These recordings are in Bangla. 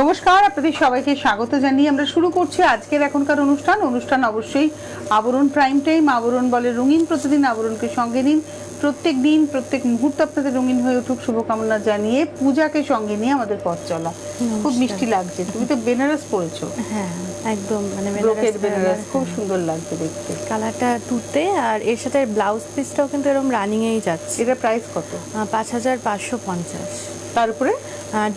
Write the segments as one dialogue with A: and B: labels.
A: নমস্কার, আপনাদের সবাইকে স্বাগত জানিয়ে আমরা শুরু করছি আজকের এখনকার অনুষ্ঠান অবশ্যই আবরণ প্রাইম টাইম। আবরণ বলে রঙিন, প্রতিদিন আবরণকে সঙ্গে নিন। প্রত্যেক দিন প্রত্যেক মুহূর্ত আপনাদের রঙিন হয়ে উঠুক শুভকামনা জানিয়ে পূজাকে সঙ্গে নিয়ে আমাদের পথ চলা। খুব মিষ্টি লাগছে, তুমি তো বেনারস পরেছো।
B: হ্যাঁ একদম, মানে
A: বেনারস খুব সুন্দর লাগছে দেখতে,
B: কালারটা তুতে। আর এর সাথে ব্লাউজ পিসটাও কিন্তু এরকম রানিং এই যাচ্ছে।
A: এটা প্রাইস কত?
B: 5550।
A: তার উপরে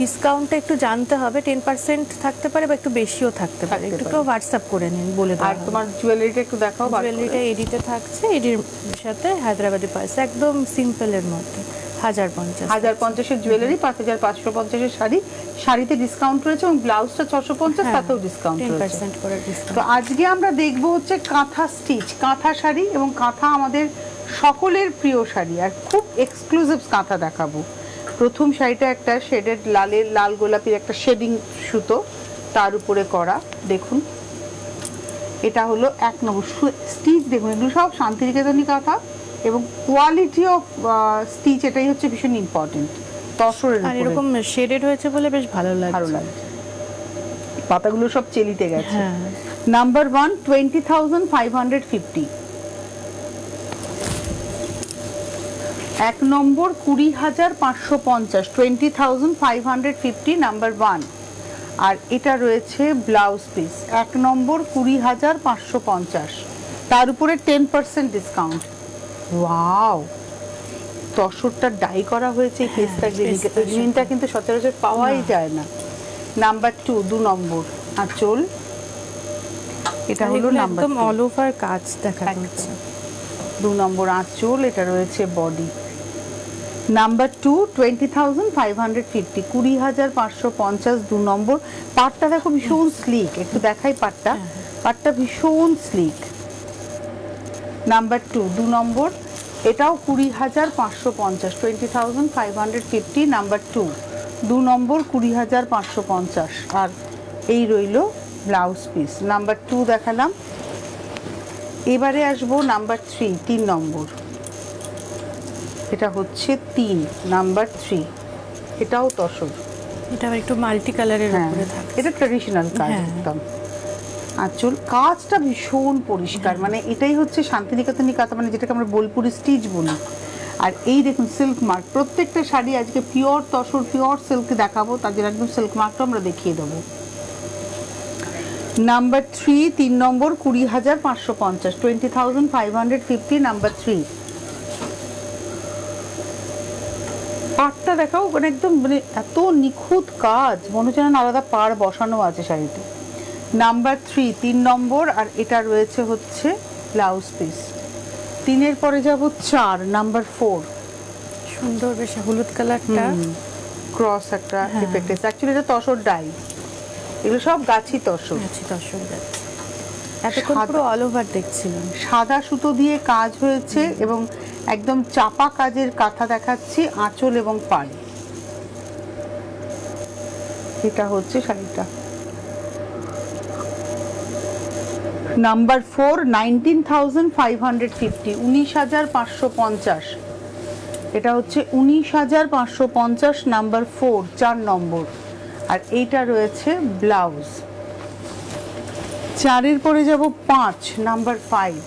B: ডিসকাউন্টটা একটু জানতে হবে, 10% থাকতে পারে বা একটু বেশিও থাকতে পারে। একটু হোয়াটসঅ্যাপ করে নিন, বলে দাও।
A: আর তোমার জুয়েলারিটা একটু দেখাও।
B: জুয়েলারিটা এডিতে থাকছে, এডির সাথে হায়দ্রাবাদি পার্স, একদম সিম্পলের মধ্যে 1050
A: জুয়েলারি, 5550 শাড়ি। শাড়িতে ডিসকাউন্ট রয়েছে এবং ব্লাউজটা 650, তাতেও ডিসকাউন্ট রয়েছে,
B: 10% করে ডিসকাউন্ট।
A: তো আজকে আমরা দেখবো হচ্ছে কাঁথা স্টিচ, কাঁথা শাড়ি। এবং কাঁথা আমাদের সকলের প্রিয় শাড়ি, আর খুব এক্সক্লুসিভ কাঁথা দেখাবো। প্রথম শাড়িটা একটা শেডেড লাল গোলাপির একটা শেডিং সুতো, তার উপরে করা। দেখুন, এটা হলো 1 নম্বর স্টিচ। দেখুন, এগুলো সব শান্তিনিকেতনী কাঁথা এবং কোয়ালিটি অফ স্টিচ, এটাই হচ্ছে ভীষণ ইম্পর্টেন্ট। তসরের উপরে
B: এরকম শেডেড হয়েছে বলে বেশ ভালো লাগছে।
A: পাতাগুলো সব চেলিতে গেছে। নাম্বার 1 20,550। 1 নম্বর 20,550, 20,550 নাম্বার 1। আর এটা রয়েছে ব্লাউজ পিস, 1 নম্বর 20,550, তার উপরে 10% ডিসকাউন্ট। ওয়াও, তসরটা ডাই করা হয়েছে এই পেস্তা গ্রিনটা, কিন্তু সচরাচর পাওয়াই যায় না। নাম্বার 2 নম্বর আঁচল, এটা হলো নাম্বার
B: একদম অল ওভার কাজ দেখা যাচ্ছে।
A: 2 নম্বর আঁচল, এটা রয়েছে বডি। নাম্বার 2 20,550, 20,550, 2 নম্বর। পাটটা দেখো ভীষণ স্লিক, একটু দেখাই পাটটা। পাটটা ভীষণ স্লিক। নাম্বার 2 নম্বর, এটাও 20,550, 20,550, নাম্বার 2 নম্বর 20,550। আর এই রইল ব্লাউজ পিস। নাম্বার 2 দেখালাম। এবারে আসবো নাম্বার 3 নম্বর। এটা হচ্ছে 3 নাম্বার 3, এটাও তসর।
B: এটা একটু মাল্টি কালারের উপরে থাকে,
A: এটা ট্র্যাডিশনাল কাজ একদম। আঁচল কাজটা ভীষণ পরিষ্কার, মানে এটাই হচ্ছে শান্তিনিকেতনী কাঁথা, মানে যেটাকে আমরা বোলপুরি স্টিচ বলি। আর এই দেখুন সিল্ক মার্ক, প্রত্যেকটা শাড়ি আজকে পিওর তসর, পিওর সিল্ক দেখাবো, তার জন্য একদম সিল্ক মার্কটা আমরা দেখিয়ে দেবো। নাম্বার 3 নম্বর 20,550, 20,550, নাম্বার 3। পাড়টা দেখাও, মানে একদম মানে এত নিখুঁত কাজ, মনে হচ্ছে না আলাদা পাড় বসানো আছে শাড়িতে। নাম্বার 3 নম্বর। আর এটা রয়েছে হচ্ছে ব্লাউজ পিস। 3-এর পরে যাব 4 নাম্বার 4।
B: সুন্দর বেশ হলুদ কালারটা,
A: ক্রস একটা এফেক্ট আছে। অ্যাকচুয়ালি এটা তসর ডাই, এগুলো সব গাছি তসর।
B: এতক্ষণ পুরো অল ওভার দেখছিলাম।
A: সাদা সুতো দিয়ে কাজ হয়েছে এবং একদম চাপা কাজের কাঁথা দেখাচ্ছি, আঁচল এবং পাড়। এটা হচ্ছে শাড়িটা। নাম্বার 4 19,550, 19,550। এটা হচ্ছে 19,550, নাম্বার 4 4 নম্বর। আর এইটা রয়েছে ব্লাউজ। 4-এর পরে যাব 5 নাম্বার 5।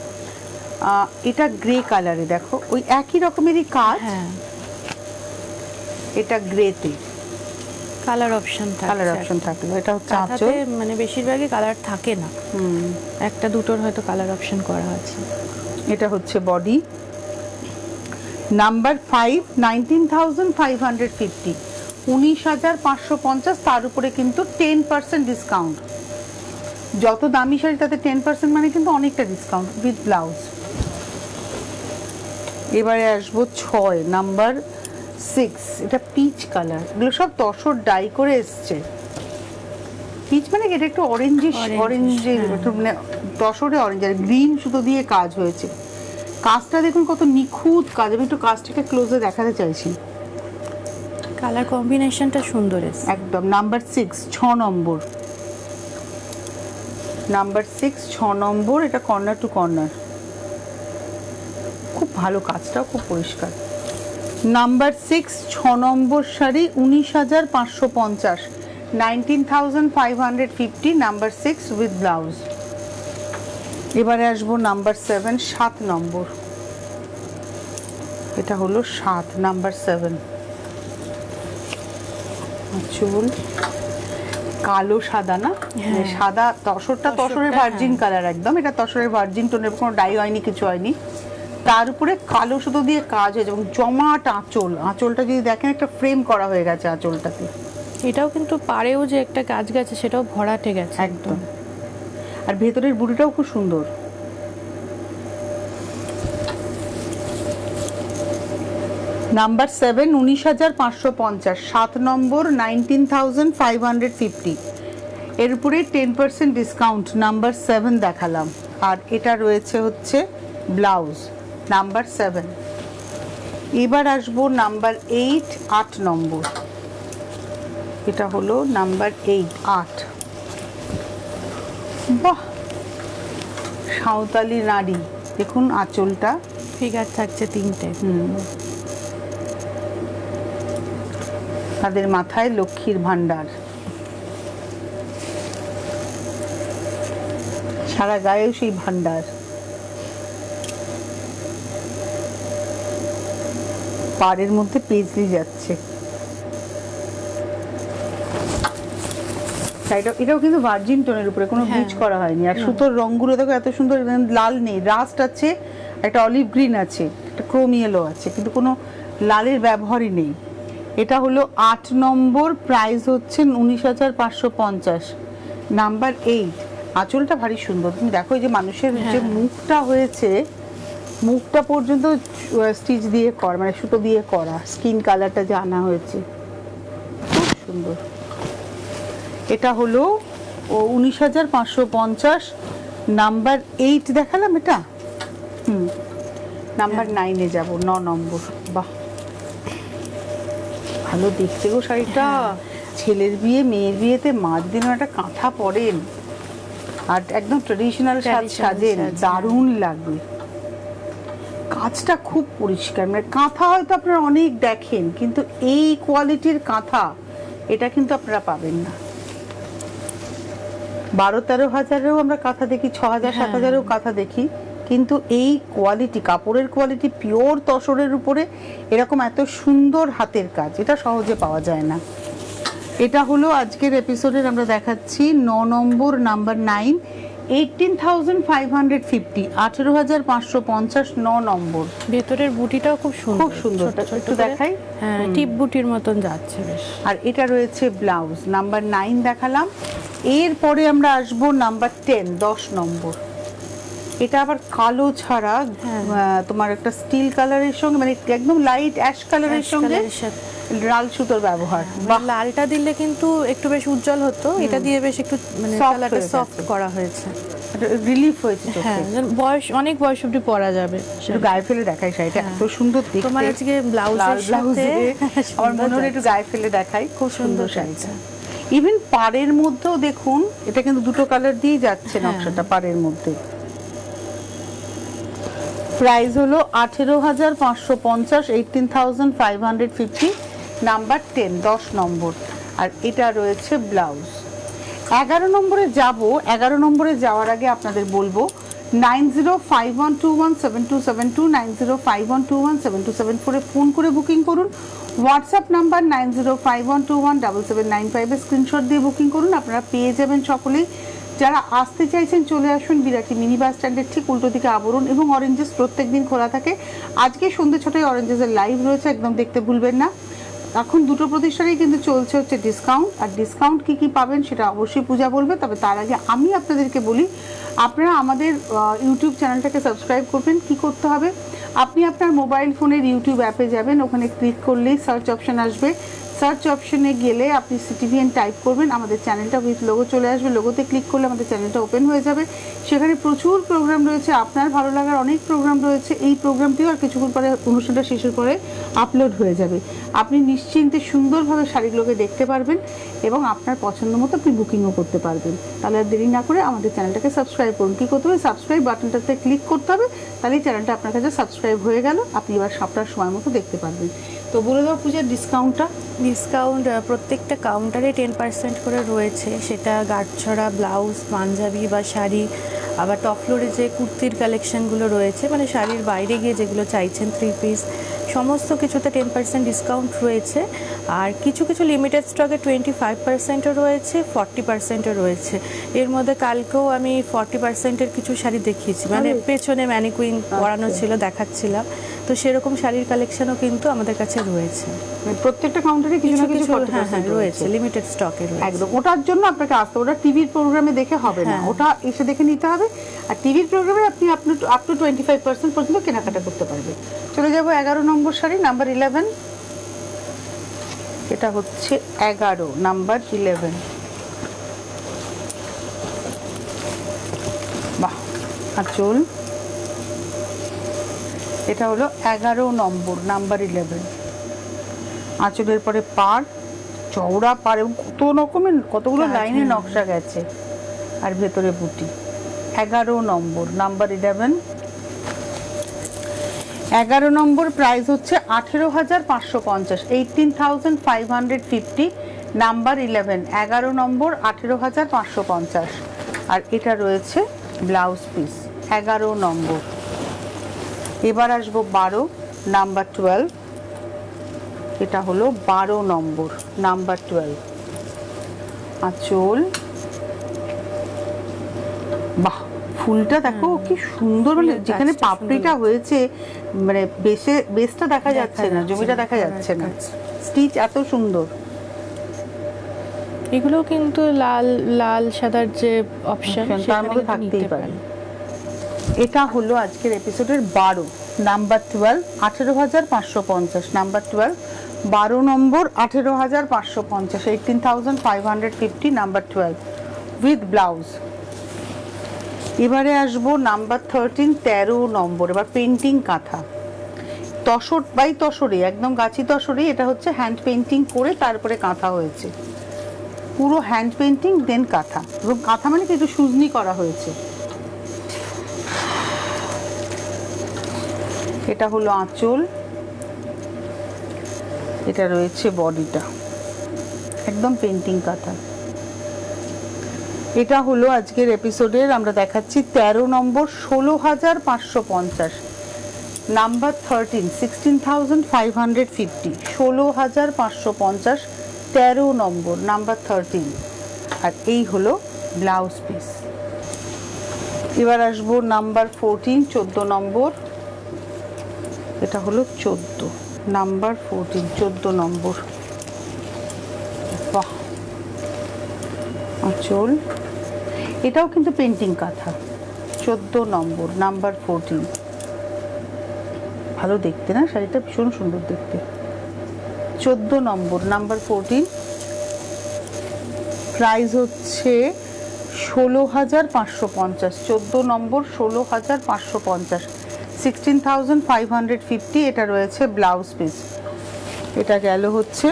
A: এটা গ্রে কালারে, দেখো ওই একই রকমেরই কাজ। এটা গ্রেতে
B: কালার অপশন
A: থাকলো। এটা হচ্ছে আঁচল,
B: মানে বেশিরভাগই কালার থাকে না, একটা দুটোর হয়তো কালার অপশন করা আছে।
A: এটা হচ্ছে বডি। নাম্বার 5 19,550, 19,550, তার উপরে কিন্তু 10% ডিসকাউন্ট। যত দামি শাড়ি তাতে 10% মানে কিন্তু অনেকটা ডিসকাউন্ট উইথ ব্লাউজ। এবারে আসবো 6 নাম্বার 6। এটা পিচ কালার, এগুলো সব তসর ডাই করে এসছে। পিচ মানে এটা একটু অরেঞ্জিশ, মানে তসরে অরেঞ্জ আর গ্রিন সুতো দিয়ে কাজ হয়েছে। কাজটা দেখুন কত নিখুঁত কাজ। আমি একটু কাজটাকে ক্লোজে দেখাতে চাইছি,
B: কালার কম্বিনেশনটা সুন্দর
A: একদম। নাম্বার 6 নম্বর। নাম্বার 6 নম্বর। এটা কর্নার টু কর্নার, খুব ভালো কাজটাও খুব পরিষ্কার। Number 6 number sari 19,550, 19,550 number 6 with blouse. এবারে আসবো নাম্বার 7, 7 নম্বর। এটা হলো 7 নাম্বার 7। চুল কালো সাদা না, মানে সাদা তসরটা তসরের ভার্জিন কালার একদম, এটা তসরের ভার্জিন টোনের, কোনো ডাই হয়নি, কিছু হয়নি। তার উপরে কালো সুতো দিয়ে কাজ হয়েছে এবং জমাট আঁচল, আঁচলটা যদি দেখেন একটা ফ্রেম করা হয়ে গেছে আঁচলটাতে।
B: এটাও কিন্তু পাড়েও যে একটা কাজ গেছে সেটাও ভরাটে গেছে
A: একদম। আর ভেতরের বুটিটাও খুব সুন্দর। নাম্বার 7, 19,550, 7 নম্বর 19,550। এর উপরে 10% ডিসকাউন্ট, নাম্বার 7 দেখালাম। আর এটা রয়েছে হচ্ছে ব্লাউজ, নাম্বার 7। এবার আসবো নাম্বার 8, 8 নম্বর। এটা হলো নাম্বার 8, 8। বাহ, সাঁওতালি নাড়ি, দেখুন আঁচলটা,
B: ফিগার থাকছে 3টে।
A: তাদের মাথায় লক্ষ্মীর ভান্ডার, সারা গায়েও সেই ভান্ডার। পাড়ের মধ্যে পেজলি যাচ্ছে। এটাও কিন্তু ভার্জিন টোনের উপরে, কোনো ব্লিচ করা হয়নি। আর সুতোর রংগুলো দেখো এত সুন্দর, লাল নেই, রাস্ট আছে, একটা অলিভ গ্রিন আছে, একটা ক্রোম ইয়েলো আছে, কিন্তু কোনো লালের ব্যবহারই নেই। এটা হলো 8 নম্বর, প্রাইস হচ্ছে 19,550, নাম্বার 8। আঁচলটা ভারী সুন্দর, তুমি দেখো এই যে মানুষের যে মুখটা হয়েছে, মুখটা পর্যন্ত স্টিচ দিয়ে করা, মানে সুতো দিয়ে করা, স্কিন কালারটা যে আনা হয়েছে, খুব সুন্দর। এটা হলো 19,550, নাম্বার 8 দেখালাম। এটা নাম্বার 9-এ যাব, 9 নম্বর। বাহ, ভালো দেখতে গো শাড়িটা। ছেলের বিয়ে, মেয়ের বিয়েতে মা যদি একটা কাঁথা পরেন আর একদম ট্রেডিশনাল সাজেন, দারুণ লাগবে। কাজটা খুব পরিষ্কার, মানে কাঁথা হয়তো আপনারা অনেক দেখেন, কিন্তু এই কোয়ালিটির কাঁথা এটা কিন্তু আপনারা পাবেন না। 12-13 হাজারেও আমরা কাঁথা দেখি, 6,000 7,000এও কাঁথা দেখি, কিন্তু এই কোয়ালিটি, কাপড়ের কোয়ালিটি, পিওর তসরের উপরে এরকম এত সুন্দর হাতের কাজ, এটা সহজে পাওয়া যায় না। এটা হলো আজকের এপিসোডের আমরা দেখাচ্ছি 9 নম্বর, নাম্বার 9, 18,550, 18,550, 9 নম্বর।
B: ভেতরের বুটিটাও খুব সুন্দর,
A: খুব সুন্দর, একটু দেখাই।
B: হ্যাঁ, টিপ বুটির মতন যাচ্ছে বেশ।
A: আর এটা রয়েছে ব্লাউজ, নাম্বার 9 দেখালাম। এরপরে আমরা আসবো নাম্বার 10, 10 নম্বর। এটা আবার কালো ছাড়া তোমার একটা স্টিল কালারের সঙ্গে, মানে একদম লাইট অ্যাশ কালারের সঙ্গে লাল সুতোর ব্যবহার।
B: লালটা দিলে কিন্তু একটু বেশ উজ্জ্বল হতো, এটা দিয়ে বেশ একটু মানে কালারটা সফট করা হয়েছে,
A: রিলিফ হয়েছে।
B: হ্যাঁ, বয়স, অনেক বয়স অবধি পরা যাবে।
A: একটু গায়ে ফেলে দেখাই, শাড়িটা এত সুন্দর দেখতে।
B: তোমার আজকে ব্লাউজে
A: আমার মনে হলো একটু গায়ে ফেলে দেখাই, খুব সুন্দর শাড়িটা। ইভেন পাড়ের মধ্যেও দেখুন, এটা কিন্তু দুটো কালার দিয়ে যাচ্ছে নকশাটা পাড়ের মধ্যে। প্রাইস হলো 18,550, 18,550, নাম্বার 10, 10 নম্বর। আর এটা রয়েছে ব্লাউজ। 11 নম্বরে যাব। 11 নম্বরে যাওয়ার আগে আপনাদের বলবো 9051217272, 9051217274 ফোন করে বুকিং করুন। হোয়াটসঅ্যাপ নাম্বার 9051217795 স্ক্রিনশট দিয়ে বুকিং করুন, আপনারা পেয়ে যাবেন সকলেই। যারা আসতে চাইছেন চলে আসুন বিরাটি মিনি বাস স্ট্যান্ডের ঠিক উল্টো দিকে আবরণ এবং অরেঞ্জেস প্রত্যেকদিন খোলা থাকে। আজকে সন্ধ্যে 6টায় অরেঞ্জেসের লাইভ রয়েছে, একদম দেখতে ভুলবেন না। এখন দুটো প্রতিষ্ঠানেই কিন্তু চলছে হচ্ছে ডিসকাউন্ট, আর ডিসকাউন্ট কি কি পাবেন সেটা অবশ্যই পূজা বলবে। তবে তার আগে আমি আপনাদেরকে বলি, আপনারা আমাদের ইউটিউব চ্যানেলটাকে সাবস্ক্রাইব করবেন। কি করতে হবে, আপনি আপনার মোবাইল ফোনের ইউটিউব অ্যাপে যাবেন, ওখানে ক্লিক করলেই সার্চ অপশন আসবে। সার্চ অপশনে গেলে আপনি সিটিভিএন টাইপ করবেন, আমাদের চ্যানেলটা উইথ লোগো চলে আসবে। লোগোতে ক্লিক করলে আমাদের চ্যানেলটা ওপেন হয়ে যাবে। সেখানে প্রচুর প্রোগ্রাম রয়েছে, আপনার ভালো লাগার অনেক প্রোগ্রাম রয়েছে। এই প্রোগ্রামটিও আর কিছুক্ষণ পরে, অনুষ্ঠানটা শেষের পরে আপলোড হয়ে যাবে। আপনি নিশ্চিন্তে সুন্দরভাবে শাড়িগুলোকে দেখতে পারবেন এবং আপনার পছন্দ মতো আপনি বুকিংও করতে পারবেন। তাহলে আর দেরি না করে আমাদের চ্যানেলটাকে সাবস্ক্রাইব করুন। কী করতে হবে, সাবস্ক্রাইব বাটনটাতে ক্লিক করতে হবে, তাহলেই চ্যানেলটা আপনার কাছে সাবস্ক্রাইব হয়ে গেল, আপনি এবার আপনার সময় মতো দেখতে পারবেন। তো বলে দাও পূজার ডিসকাউন্টটা।
B: ডিসকাউন্ট প্রত্যেকটা কাউন্টারে 10% করে রয়েছে, সেটা গাঁটছড়া, ব্লাউজ, পাঞ্জাবি বা শাড়ি, আবার টপ ফ্লোরে যে কুর্তির কালেকশনগুলো রয়েছে, মানে শাড়ির বাইরে গিয়ে যেগুলো চাইছেন 3 পিস, সমস্ত কিছুতে 10% ডিসকাউন্ট রয়েছে। আর কিছু কিছু লিমিটেড স্টকে 25%ও রয়েছে, 40%ও রয়েছে। এর মধ্যে কালকেও আমি 40%-এর কিছু শাড়ি দেখিয়েছি, মানে পেছনে ম্যানিকুইন পরানো ছিল, দেখাচ্ছিলাম। তো সেরকম শাড়ির কালেকশনও কিন্তু আমাদের কাছে রয়েছে।
A: প্রত্যেকটা কাউন্টারে কিছু না কিছু
B: রয়েছে, লিমিটেড স্টকে রয়েছে।
A: একদম, ওটার জন্য আপনাকে আসতে, ওটা টিভির প্রোগ্রামে দেখে হবে না, ওটা এসে দেখে নিতে হবে। আর টিভির প্রোগ্রামে আপনি আপ টু 25% পর্যন্ত কেনাকাটা করতে পারবেন। চলে যাব 11 নম্বর শাড়ি, নাম্বার 11। এটা হচ্ছে 11, নাম্বার 11। বাহ, আঁচল। এটা হলো 11 নম্বর, নাম্বার 11। আঁচলের পরে পাড়, চওড়া পাড় এবং কতগুলো লাইনে নকশা গেছে, আর ভেতরে বুটি। 11 নম্বর, নাম্বার 11। 11 নম্বর প্রাইস হচ্ছে 18,550, 18,550, নাম্বার 11। 11 নম্বর 18,550। আর এটা রয়েছে ব্লাউজ পিস। 11 নম্বর। এবার আসবো 12, নাম্বার 12। এটা হলো 12 নম্বর, নাম্বার 12। আঁচল। বাহ, ফুলটা দেখো কি সুন্দর, মানে যেখানে পাপড়িটা হয়েছে, মানে বেসটা দেখা যাচ্ছে না, জমিটা দেখা যাচ্ছে না, স্টিচ এত সুন্দর।
B: এগুলো কিন্তু লাল লাল সাদার যে অপশন,
A: তার মধ্যে থাকতেই পারে। এটা হলো আজকের এপিসোডের 12, number 12, 18,550, number 12। 12 number 18,550, 18,550, number 12 with blouse. এবারে আসবো নাম্বার 13, 13 নম্বর। এবার পেন্টিং কাঁথা, তসর বাই তসরে, একদম গাছি তসরে। এটা হচ্ছে হ্যান্ড পেন্টিং করে তারপরে কাঁথা হয়েছে, পুরো হ্যান্ড পেন্টিং দেন কাঁথা। এবং কাঁথা মানে কি, একটু সুজনি করা হয়েছে। এটা হলো আঁচল, এটা রয়েছে বডিটা, একদম পেন্টিং কাঁথা। এটা হলো আজকের এপিসোডের, আমরা দেখাচ্ছি 13 নম্বর, 16,550, নাম্বার 13, 16,550, 16,550, 13 নম্বর, নাম্বার 13। আর এই হলো ব্লাউজ পিস। এবার আসবো নাম্বার 14, 14 নম্বর। এটা হলো 14, নাম্বার 14, 14 নম্বর। বাহ, আঁচল। এটাও কিন্তু পেন্টিং কাঁথা, 14 নম্বর, নাম্বার 14। ভালো দেখতে না শাড়িটা, ভীষণ সুন্দর দেখতে। 14 নম্বর, নাম্বার 14। প্রাইস হচ্ছে 16,550, 14 নম্বর, 16,550, 16,550। এটা রয়েছে ব্লাউজ পিস। এটা গেল হচ্ছে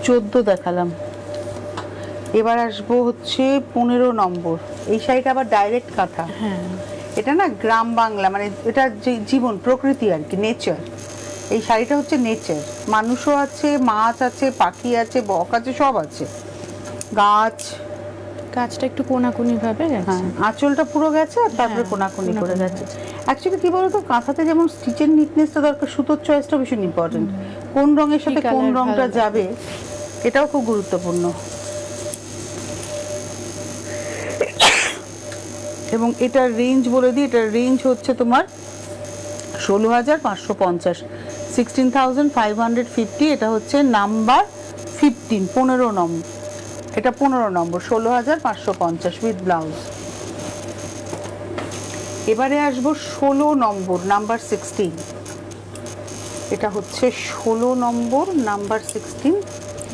A: 14 দেখালাম। এবার আসবো হচ্ছে 15 নম্বর। এই শাড়িটা আবার ডাইরেক্ট কাঁথা। এটা না গ্রাম বাংলা, মানে এটা যে জীবন প্রকৃতি আর কি, নেচার। এই শাড়িটা হচ্ছে নেচার, মানুষও আছে, মাছ আছে, পাখি আছে, বক আছে, সব আছে, গাছ।
B: কাজটা একটু কোনাকুনি ভাবে গেছে,
A: আঁচলটা পুরো গেছে আর তারপরে কোনাকুনি করে গেছে। অ্যাকচুয়ালি কি বলতো, কাঁথাতে যেমন স্টিচের নিটনেসটা দরকার, সুতোর চয়েসটা ভীষণ ইম্পর্টেন্ট। কোন রঙের সাথে কোন রংটা যাবে, এটাও খুব গুরুত্বপূর্ণ। এবং এটার রেঞ্জ বলে দিই, এটার রেঞ্জ হচ্ছে তোমার 16,550, 16,550। এটা হচ্ছে নাম্বার 15, 15 নম্বর। এটা 15 নম্বর, 16,550 উইথ ব্লাউজ। এবারে আসবো 16 নম্বর, নাম্বার 16। এটা হচ্ছে 16 নম্বর, নাম্বার 16।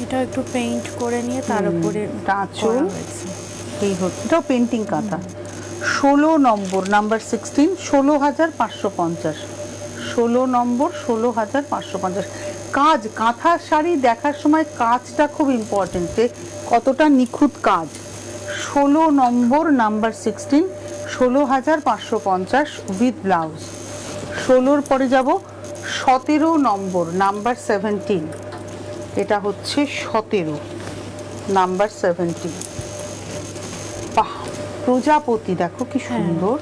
B: এটা একটু পেইন্ট করে নিয়ে তার উপরে
A: আঁচল এই হচ্ছে, এটাও পেন্টিং কাঁথা। 16 নম্বর, নাম্বার 16, 16,550, 16 নম্বর 16,550। কাজ, কাঁথা শাড়ি দেখার সময় কাজটা খুব ইম্পর্টেন্ট, যে কতটা নিখুঁত কাজ। 16 নম্বর নাম্বার 16, 16,550 উইথ ব্লাউজ। 16-র পরে যাব 17 নম্বর নাম্বার 17, এটা হচ্ছে 17 নাম্বার 17। বাহ, প্রজাপতি দেখো কি সুন্দর।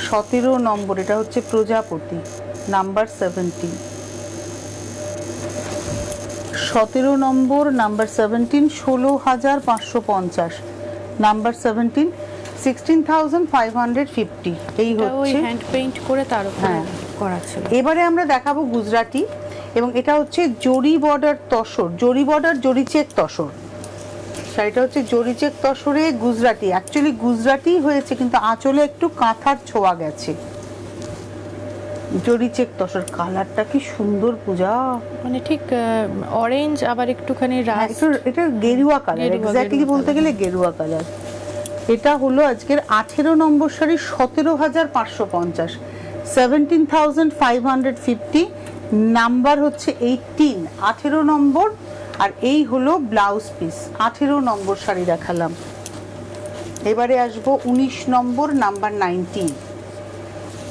A: 17 নম্বর, এটা হচ্ছে প্রজাপতি নাম্বার 17। 17 নম্বর নাম্বার 17, 16,550 নাম্বার 17, 16,550। এই হচ্ছে
B: হ্যান্ড পেইন্ট করে তার উপরে করা ছিল।
A: এবারে আমরা দেখাবো গুজরাটি, এবং এটা হচ্ছে জরি বর্ডার তসর, জরি বর্ডার জরি চেক তসর। শাড়িটা হচ্ছে জরি চেক তসরে গুজরাটি, অ্যাকচুয়ালি গুজরাটি হয়েছে কিন্তু আঁচলে একটু কাঁথার ছোঁয়া গেছে। জরি চেক তসর, কালারটা কি সুন্দর পূজা,
B: মানে ঠিক অরেঞ্জ আবার একটুখানি
A: এটা গেরুয়া কালার, এক্স্যাক্টলি বলতে গেলে গেরুয়া কালার। এটা হলো আজকের 18 নম্বর শাড়ি, 17,550, 17,550 নাম্বার হচ্ছে 18, 18 নম্বর। আর এই হলো ব্লাউজ পিস। 18 নম্বর শাড়ি দেখালাম। এবারে আসবো 19 নম্বর নাম্বার 19,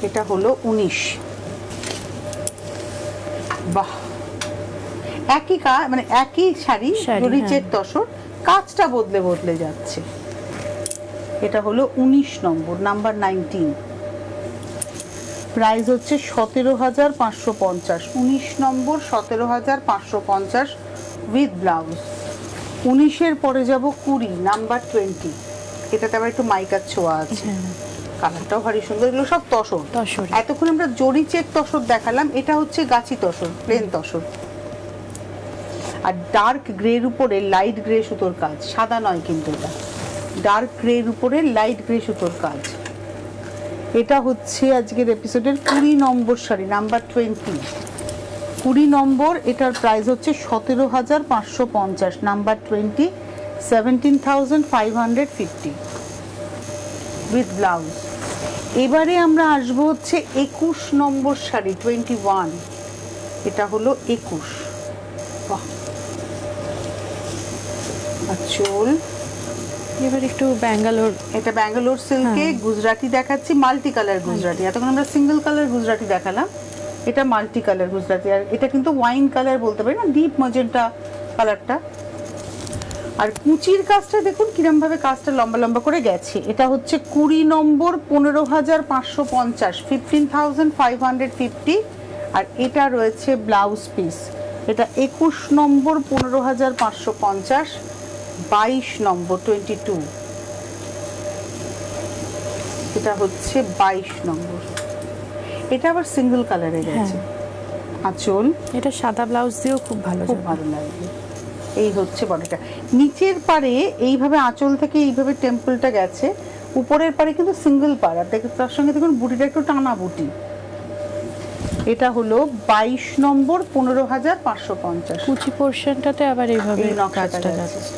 A: এটা হলো 19। বাহ, একই মানে একই শাড়ি, জরি চেক তসর, কাজটা বদলে বদলে যাচ্ছে। এটা হলো 19 নম্বর নাম্বার 19, প্রাইস হচ্ছে 17,550। 19 নম্বর 17,550 উইথ ব্লাউজ। 19-এর পরে যাব 20 নাম্বার 20, এটাতে আবার একটু মাইকার ছোঁয়া আছে। কালারটাও ভারী সুন্দর। এগুলো সব তসর। এতক্ষণ আমরা জরি চেক তসর দেখালাম, এটা হচ্ছে গাছি তসর, প্লেন তসর। আর ডার্ক গ্রের উপরে লাইট গ্রে সুতোর কাজ, সাদা নয় কিন্তু, এটা ডার্ক গ্রের উপরে লাইট গ্রে সুতোর কাজ। এটা হচ্ছে আজকের এপিসোডের 20 নম্বর শাড়ি নাম্বার 20, 20 নম্বর। এটার প্রাইস হচ্ছে 17,550 নাম্বার 20, 17,550 উইথ ব্লাউজ। এবারে আমরা আসবো হচ্ছে 21 নম্বর শাড়ি 21, এটা হলো 21। বাহ, আঁচল।
B: এবার একটু ব্যাঙ্গালোর,
A: এটা ব্যাঙ্গালোর সিল্কে গুজরাটি দেখাচ্ছি, মাল্টি কালার গুজরাটি। এতক্ষণ আমরা সিঙ্গেল কালার গুজরাটি দেখালাম, এটা মাল্টি কালার গুজরাটি। আর এটা কিন্তু ওয়াইন কালার বলতে পারি না, ডিপ ম্যাজেন্টা কালারটা। আর কুচির কাজটা দেখুন কিরম ভাবে কাজটা লম্বা লম্বা করে গেছে। এটা হচ্ছে 20 নম্বর 15,550, 15,550। আর এটা রয়েছে ব্লাউজ পিস। এটা 21 নম্বর 15,550, 22 নম্বর 22, এটা হচ্ছে 22 নম্বর। এটা আবার সিঙ্গেল কালারে গেছে। আঁচল,
B: এটা সাদা ব্লাউজ দিয়েও খুব ভালো,
A: খুব ভালো লাগবে। এই হচ্ছে বডিটা। নিচের পারে এইভাবে আঁচল থেকে এইভাবে টেম্পলটা গেছে, উপরের পারে কিন্তু সিঙ্গেল পার, আর তার সঙ্গে দেখুন বুটিটা একটু টানা বুটি। এটা হলো 22 নম্বর 15,550।
B: কুচি পোর্শনটাতে আবার এইভাবে
A: এই নকশাটা
B: কাজটা যাচ্ছে,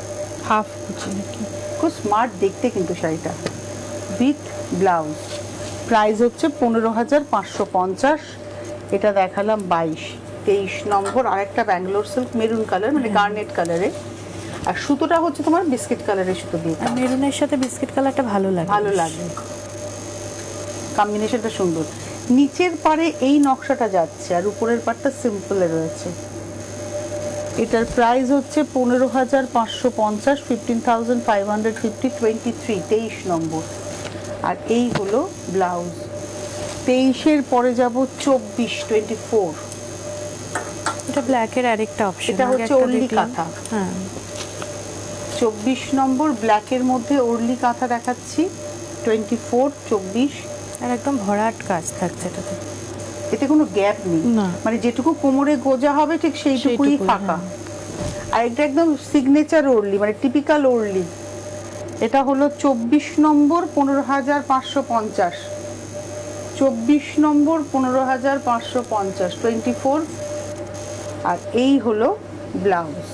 B: হাফ কুচি নাকি।
A: খুব স্মার্ট দেখতে কিন্তু শাড়িটা, উইথ ব্লাউজ। প্রাইস হচ্ছে 15,550। এটা দেখালাম 22। 23 নম্বর আরেকটা ব্যাঙ্গালোর সিল্ক, মেরুন কালার, মানে গার্নেট কালারে। আর সুতোটা হচ্ছে তোমার বিস্কিট কালারের সুতো দিয়ে।
B: মেরুনের সাথে বিস্কিট কালারটা ভালো লাগে,
A: ভালো লাগে, কম্বিনেশনটা সুন্দর। নিচের পারে এই নকশাটা যাচ্ছে, আর উপরের পাটটা সিম্পলে রয়েছে। এটার প্রাইস হচ্ছে 15,550, 15,550, 23, 23 নম্বর। আর এই হলো ব্লাউজ। 23-এর পরে যাব 24, 24।
B: এটা ব্ল্যাকের আরেকটা অপশন,
A: এটা হচ্ছে ওরলি কাঁথা।
B: হ্যাঁ,
A: 24 নম্বর ব্ল্যাকের মধ্যে ওরলি কাঁথা দেখাচ্ছি। 24, 24।
B: আর একদম ভরাট কাজ থাকছে এটাতে,
A: এতে কোনো গ্যাপ নেই, মানে যেটুকু কোমরে গোজা হবে ঠিক সেইটুকুই ফাঁকা। আর এটা একদম সিগনেচার ওরলি, মানে টিপিক্যাল ওরলি। এটা হলো 24 নম্বর 15,550, 24 নম্বর 15,550, 24। আর এই হলো ব্লাউজ।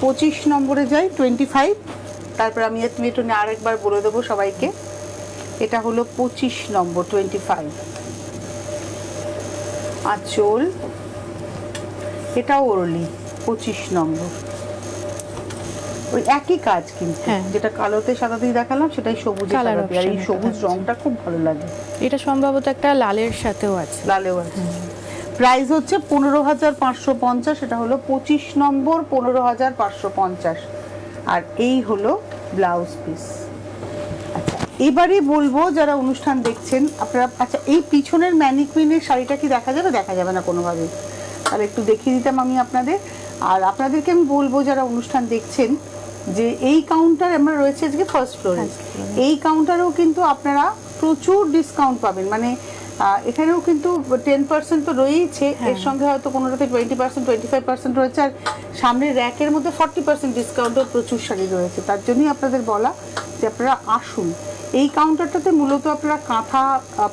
A: 25 নম্বরে যাই, 25। তারপর আমি তুমি একটু আরেকবার বলে দেবো সবাইকে। এটা হলো 25 নম্বর 25। আঁচল, এটাও ওরলি 25 নম্বর, ওই একই কাজ কিন্তু
B: হ্যাঁ।
A: যেটা কালোতে সাদা দিয়ে দেখালাম সেটাই সবুজে
B: Colour
A: সাদা দিয়ে, আর এই
B: option
A: সবুজ
B: এটা
A: রংটা খুব ভালো লাগে,
B: এটা সম্ভবত একটা লালের সাথেও আছে।
A: লালেও আছে। প্রাইস হচ্ছে 15,550, এটা হলো 25 নম্বর, 15,550। আর এই হলো ব্লাউজ পিস। আচ্ছা, এবারে বলবো যারা অনুষ্ঠান দেখছেন আপনারা, আচ্ছা এই পিছনের ম্যানিকুইনের শাড়িটা কি দেখা যাবে? দেখা যাবে না কোনোভাবে, তাহলে একটু দেখিয়ে দিতাম আমি আপনাদের। আর আপনাদেরকে আমি বলবো যারা অনুষ্ঠান দেখছেন যে এই কাউন্টার আমরা রয়েছে আজকে ফার্স্ট ফ্লোরে, এই কাউন্টারেও কিন্তু আপনারা প্রচুর ডিসকাউন্ট পাবেন, মানে এখানেও কিন্তু 10% তো রয়েইছে, এর সঙ্গে হয়তো কোনোটাতে 20%, 25% রয়েছে, আর সামনের র্যাকের মধ্যে 40% ডিসকাউন্টও প্রচুর শাড়ি রয়েছে। তার জন্যই আপনাদের বলা যে আপনারা আসুন। এই কাউন্টারটাতে মূলত আপনারা কাঁথা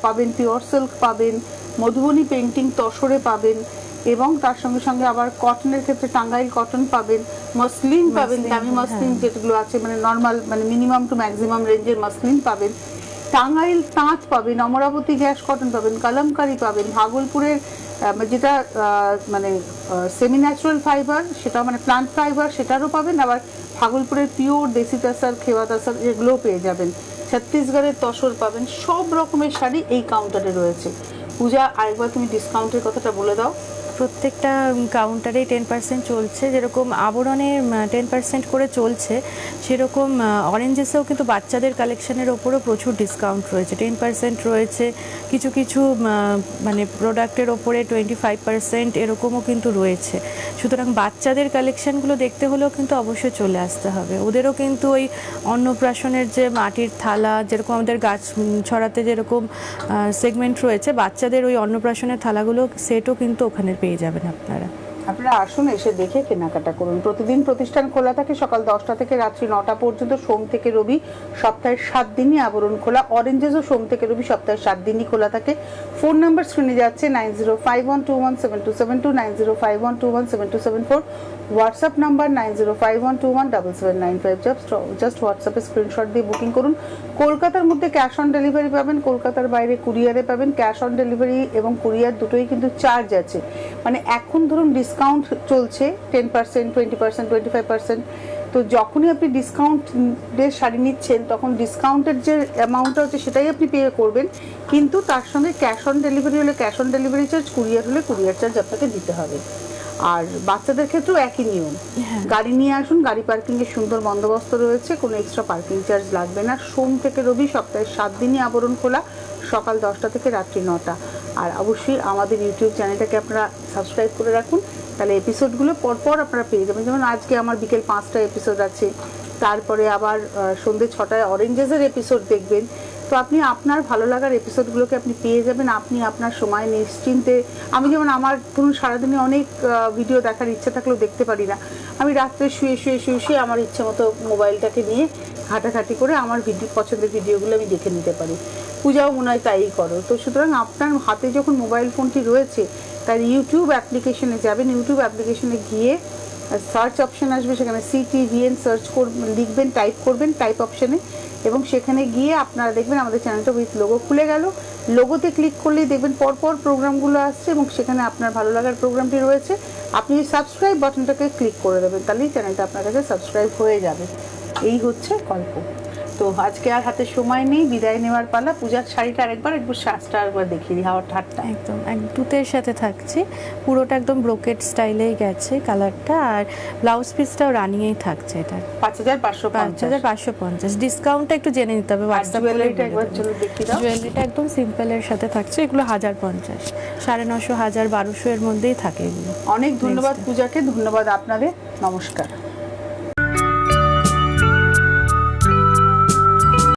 A: পাবেন, পিওর সিল্ক পাবেন, মধুবনী পেন্টিং তসরে পাবেন, এবং তার সঙ্গে সঙ্গে আবার কটনের ক্ষেত্রে টাঙ্গাইল কটন পাবেন, মসলিন পাবেন, দামি মসলিন যেগুলো আছে মানে নর্মাল মানে মিনিমাম টু ম্যাক্সিমাম রেঞ্জের মসলিন পাবেন, টাঙ্গাইল তাঁত পাবেন, অমরাবতী গ্যাস কটন পাবেন, কলমকারি পাবেন, ভাগলপুরের যেটা মানে সেমি ন্যাচারাল ফাইবার সেটা মানে প্লান্ট ফাইবার সেটারও পাবেন, আবার ভাগলপুরের পিওর দেশি তাসার, খেওয়া তাসার যেগুলোও পেয়ে যাবেন, ছত্তিশগড়ের তসর পাবেন, সব রকমের শাড়ি এই কাউন্টারে রয়েছে। পূজা, আরেকবার তুমি ডিসকাউন্টের কথাটা বলে দাও।
B: প্রত্যেকটা কাউন্টারেই 10% চলছে, যেরকম আবরণে 10% করে চলছে, সেরকম অরেঞ্জেসেও কিন্তু বাচ্চাদের কালেকশনের ওপরও প্রচুর ডিসকাউন্ট রয়েছে, 10% রয়েছে, কিছু কিছু মানে প্রোডাক্টের ওপরে 25% এরকমও কিন্তু রয়েছে। সুতরাং বাচ্চাদের কালেকশনগুলো দেখতে হলেও কিন্তু অবশ্যই চলে আসতে হবে। ওদেরও কিন্তু ওই অন্নপ্রাশনের যে মাটির থালা, যেরকম আমাদের গাছ ছড়াতে যেরকম সেগমেন্ট রয়েছে, বাচ্চাদের ওই অন্নপ্রাশনের থালাগুলো সেটও কিন্তু ওখানে পেয়ে যাবেন আপনারা।
A: আপনারা আসুন, এসে দেখে কেনাকাটা করুন। প্রতিদিন প্রতিষ্ঠান খোলা থাকে সকাল 10টা থেকে রাত্রি 9টা পর্যন্ত, সোম থেকে রবি সপ্তাহের 7 দিনই আবরণ খোলা। অরেঞ্জেসও সোম থেকে রবি সপ্তাহের 7 দিনই খোলা থাকে। ফোন নাম্বার স্ক্রিনে যাচ্ছে 9051217272, 9051217274, হোয়াটসঅ্যাপ নাম্বার 9051217795। জাস্ট হোয়াটসঅ্যাপে স্ক্রিনশট দিয়ে বুকিং করুন। কলকাতার মধ্যে ক্যাশ অন ডেলিভারি পাবেন, কলকাতার বাইরে কুরিয়ারে পাবেন। ক্যাশ অন ডেলিভারি এবং কুরিয়ার দুটোই কিন্তু চার্জ আছে, মানে এখন ধরুন ডিসকাউন্ট চলছে 10%, 20%, 25%, তো যখনই আপনি ডিসকাউন্টের শাড়ি নিচ্ছেন তখন ডিসকাউন্টের যে অ্যামাউন্টটা হচ্ছে সেটাই আপনি পে করবেন, কিন্তু তার সঙ্গে ক্যাশ অন ডেলিভারি হলে cash on delivery charge, courier হলে কুরিয়ার চার্জ আপনাকে দিতে হবে। আর বাচ্চাদের ক্ষেত্রেও একই নিয়ম, গাড়ি নিয়ে আসুন, গাড়ি পার্কিংয়ের সুন্দর বন্দোবস্ত রয়েছে, কোনো এক্সট্রা পার্কিং চার্জ লাগবে না। সোম থেকে রবি সপ্তাহের 7 দিনই আবরণ খোলা, সকাল 10টা থেকে রাত্রি 9টা। আর অবশ্যই আমাদের ইউটিউব চ্যানেলটাকে আপনারা সাবস্ক্রাইব করে রাখুন, তাহলে এপিসোডগুলো পরপর আপনারা পেয়ে যাবেন। যেমন আজকে আমার বিকেল 5টায় এপিসোড আছে, তারপরে আবার সন্ধ্যে 6টায় অরেঞ্জেসের এপিসোড দেখবেন। তো আপনি আপনার ভালো লাগার এপিসোডগুলোকে আপনি পেয়ে যাবেন, আপনি আপনার সময় নিশ্চিন্তে। আমি যেমন আমার ধরুন সারাদিনে অনেক ভিডিও দেখার ইচ্ছা থাকলেও দেখতে পারি না, আমি রাত্রে শুয়ে আমার ইচ্ছে মতো মোবাইলটাকে নিয়ে ঘাটাঘাটি করে আমার পছন্দের ভিডিওগুলো আমি দেখে নিতে পারি। পূজাও মনে হয় তাই করো। তো সুতরাং আপনার হাতে যখন মোবাইল ফোনটি রয়েছে, তার ইউটিউব অ্যাপ্লিকেশনে যাবেন, ইউটিউব অ্যাপ্লিকেশনে গিয়ে সার্চ অপশন আসবে, সেখানে CTVN সার্চ করবেন, লিখবেন, টাইপ করবেন টাইপ অপশানে, এবং সেখানে গিয়ে আপনারা দেখবেন আমাদের চ্যানেলটা উইথ লোগো খুলে গেল। লোগোতে ক্লিক করলেই দেখবেন পরপর প্রোগ্রামগুলো আসছে, এবং সেখানে আপনার ভালো লাগার প্রোগ্রামটি রয়েছে। আপনি সাবস্ক্রাইব বাটনটাকে ক্লিক করে দেবেন, তাহলেই চ্যানেলটা আপনার কাছে সাবস্ক্রাইব হয়ে যাবে। এই হচ্ছে গল্প। তো আজকে আর হাতে সময় নেই, বিদায় নেওয়ার পালা। পূজার শাড়িটা আরেকবার সাজটা আরেকবার দেখিয়ে দিই, হাওয়ার ঠাট্টা
B: একদম তুতের সাথে থাকছে, পুরোটা একদম ব্রোকেট স্টাইলেই গেছে কালারটা, আর ব্লাউজ পিসটাও রানিংয়েই থাকছে। এটা
A: 5,550।
B: ডিসকাউন্টটা একটু জেনে নিতে হবে হোয়াটসঅ্যাপ করে। জুয়েলারিটা একদম সিম্পলের সাথে থাকছে, এগুলো 1050, 950, 1200 এর মধ্যেই থাকে এগুলো।
A: অনেক ধন্যবাদ পূজাকে, ধন্যবাদ আপনাদের, নমস্কার।